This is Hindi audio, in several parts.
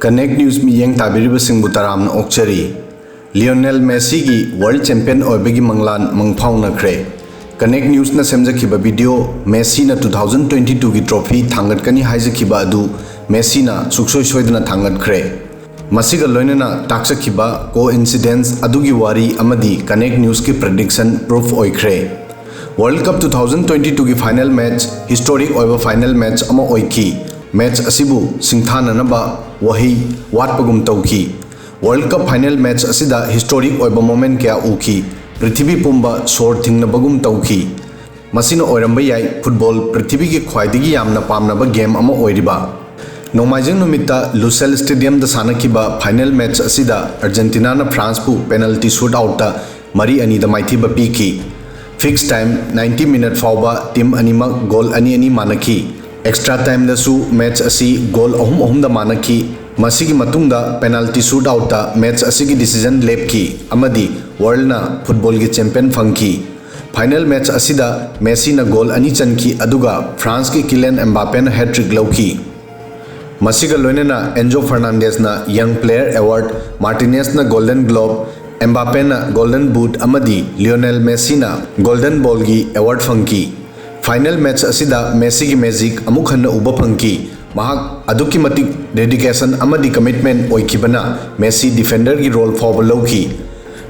कनेक्ट न्यूज मियेंग ताबिरिबसिंगबु तरामना ओक्चरी लियोनेल मेसी की वर्ल्ड चैंपियन ओइबगी मंगलान मंगफाउनख्रे कनेक्ट न्यूज न सेमजखिबा वीडियो मेसी न 2022 की ट्रॉफी थांगटकनी हाइजखिबा अदु मेसी न सुक्सोय सोयदना थांगटख्रे मसिगा लोइनना ताक्सखिबा कोइंसिडेंस अदुगी वारी अमदी कनेक्ट न्यूज की प्रेडिक्शन प्रूफ ओइख्रे वर्ल्ड कप 2022 की फाइनल मैच हिस्टोरिक ओइबा फाइनल मैच अमा ओइखी मैच असिबु सिंथाननबा वही वाटपगुम तौखी वर्ल्ड कप फाइनल मैच असिदा हिस्टोरिक ओइबा मोमेंट क्या उखी पृथ्वी पुंबा सोर थिंगनबगुम तौखी मसिना ओइरंबा याई फुटबॉल पृथ्वी की ख्वाइदगी यामना पामनबा गेम अमा ओइरिबा नोमाइजिंग नुमित्ता लुसेल स्टेडियम दा सानखिबा फाइनल मैच असिदा अर्जेंटीना ना फ्रांस पु पेनल्टी शूट आउट ता मरी अनी दा माइथिबा पीखी फिक्स टाइम 90 मिनट फाउबा टीम अनिमक गोल अनी अनी मानखी एक्स्ट्रा टाइम दसु मैच असी गोल अहुम दा मानखी मसिगी मतुंगदा पेनल्टी शूट आउट ता मैच असिगी डिसीजन लेपकी अमदी वर्ल्ड ना फुटबॉल की चैंपियन फंकी फाइनल मैच असिदा मेसी ना गोल अनी चनखी अदुगा फ्रांस की किलियन एम्बापे ना हैट्रिक लौखी मसिगा लोइनेना एंजो फर्नांडेस ना यंग प्लेयर अवार्ड मार्टिनेस ना गोल्डन ग्लोब एम्बापे ना गोल्डन बूट अमदी लियोनेल मेसी ना गोल्डन बॉल की अवार्ड फंकी फाइनल मैच असिदा मेसी की मैजिक अमुक हन्ना उबा फंकी महाक अदुकी मतिक डेडिकेशन अमदी कमिटमेंट ओइखिबना मेसी डिफेंडर की रोल फाउबा लौखी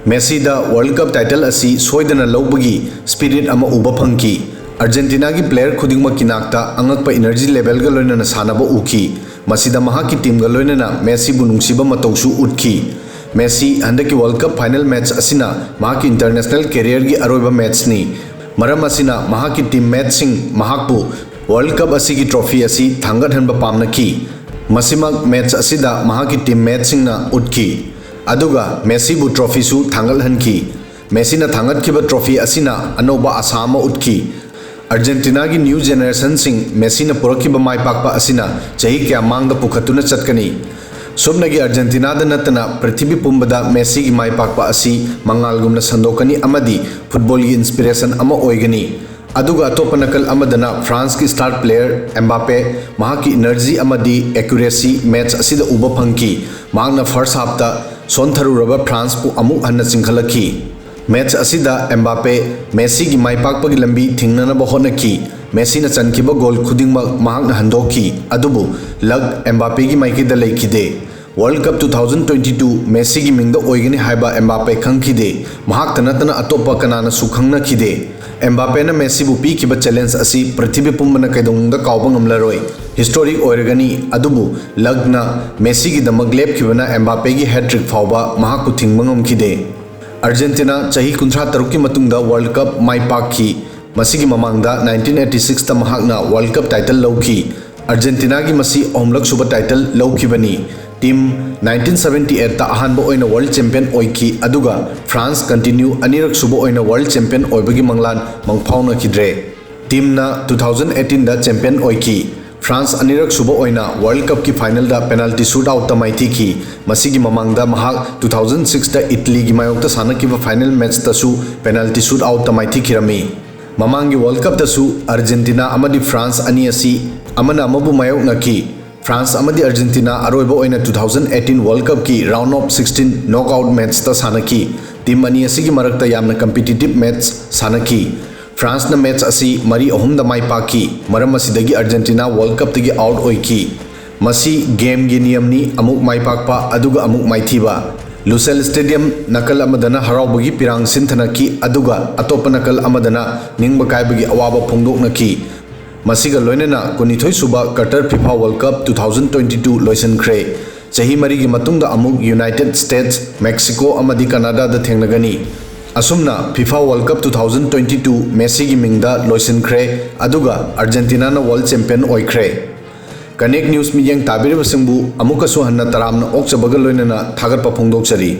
मेसी दा वर्ल्ड कप टाइटल असी सोयदना लौबगी स्पिरिट अमा उबा फंकी अर्जेंटीना की प्लेयर खुदिंगमक की नाकता अंगकपा एनर्जी लेवल गा लोइनना सानबा उखी मसिदा महाकी टीम गा लोइनना मेसी बु नुंगसिबा मतौसु उठखी मेसी हंदकी वर्ल्ड कप फाइनल मैच असिना महाकी इंटरनेशनल कैरियर की अरोइबा मैच नि मरम असिना महाकी टीम मैच सिंग महाकपु वर्ल्ड कप असी की ट्रॉफी असी थांगटहनबा पामनखी मसिमक मैच असिदा महाकी टीम मैच सिंगना उठखी अदुगा मेसी बु ट्रॉफी सु थांगलहनखी मेसी ना थांगटखिबा ट्रॉफी असिना अनोबा आशा अमा उठखी अर्जेंटीना की न्यू जेनरेशन सिंग मेसी ना पुरखिबा माइपाकपा असिना चही क्या मांगदा पुखतुना चटकनी सुबनगी अर्जेंटीना दा नतना पृथ्वी पुंबदा मेसी की माइपाकपा असी मंगालगुमना संदोकनी अमदी फुटबॉल की इंस्पिरेशन अमा ओइगनी अदुगा अतोप नकल अमदना फ्रांस की स्टार प्लेयर एम्बापे महाकी एनर्जी अमदी एक्यूरेसी मैच असिदा उबा फंकी मांगना फर्स्ट हाफता सोनथरुरबा फ्रांस पु अमुक हन्ना चिंखलखी मैच असिदा एम्बापे मेसी की माइपाकपगी लंबी थिंगननबा होनखी मेसी ना चनखिबा गोल खुदिंगमक महाकना हंदोखी अदुबु लग एम्बापे की माइकिदा लेखिदे वर्ल्ड कप 2022 मेसी की मिंगदा ओइगनी हाइबा एम्बापे खंखिदे महाक तनतना अतोपा कनाना सुखंगनखिदे एम्बापे ना मेसी बु पीखिबा चैलेंज असी पृथ्वी पुंबना कैदोंगदा काउबा ngमलरोय हिस्टोरिक ओइरगनी अदुबु लगना मेसी की दमक लेपखिबना एम्बापे की हैट्रिक फाउबा महाक कु थिंगबा ngमखिदे अर्जेंटीना चही 53 की मतुंगदा वर्ल्ड कप माइपाखी मसिगी ममांगदा 1986 ता महाकना वर्ल्ड कप टाइटल लौखी अर्जेंटीना की मसी ओमलक सुबा टाइटल लौखिबनी टीम 1978 ता अहानबा ओइना वर्ल्ड चैंपियन ओइखी अदुगा फ्रांस कंटिन्यू अनिरक सुबा ओइना वर्ल्ड चैंपियन ओइबगी मंगलान मंगफाउनखिद्रे टीम ना 2018 दा चैंपियन ओइखी फ्रांस अनिरक सुबा ओइना वर्ल्ड कप की फाइनल दा पेनल्टी शूट आउट ता माइथिखी मसिगी ममांगदा महाक 2006 दा इटली की मायोक्ता सानखिबा फाइनल मैच तसु पेनल्टी शूट आउट ता माइथिखिरमी ममांगी वर्ल्ड कप तसु अर्जेंटीना अमदी फ्रांस अनी असी अमना अमबु मायोक्नखी फ्रांस अमदी अर्जेंटीना अरोइबा ओइना 2018 वर्ल्ड कप की राउंड ऑफ 16 नॉकआउट मैच ता सानखी टीम अनी असी की मरकता यामना कॉम्पिटिटिव मैच सानखी फ्रांस ना मैच असी मरी अहुम दा माइ पाकी मरम असिदगी अर्जेंटीना वर्ल्ड कप तगी आउट ओइखी मसी गेम गी नियमनी अमुक माइ पाकपा अदुगा अमुक माइथीबा लुसेल स्टेडियम नकल अमदना हराउबगी पिरांग सिंथनखी अदुगा अतोप नकल अमदना निंगबा कायबगी अवाबा फोंदोकनखी मसिगा लोइनना 19 सुबा कटर फीफा वर्ल्ड कप 2022 लोइसनख्रे चही मरी की मतुंगदा अमुक यूनाइटेड स्टेट्स मेक्सिको अमदी कनाडा दा थेंगनगनी असुमना फीफा वर्ल्ड कप 2022 मेसी की मिंगदा लोइसनख्रे अदुगा अर्जेंटीना ना वर्ल्ड चैंपियन ओइख्रे कनेक्ट न्यूज मियंग ताबिरबसिंगबु अमुकसु हन्ना तरामना ओक्चबगा लोइनना थागतपा फोंदोकचरी।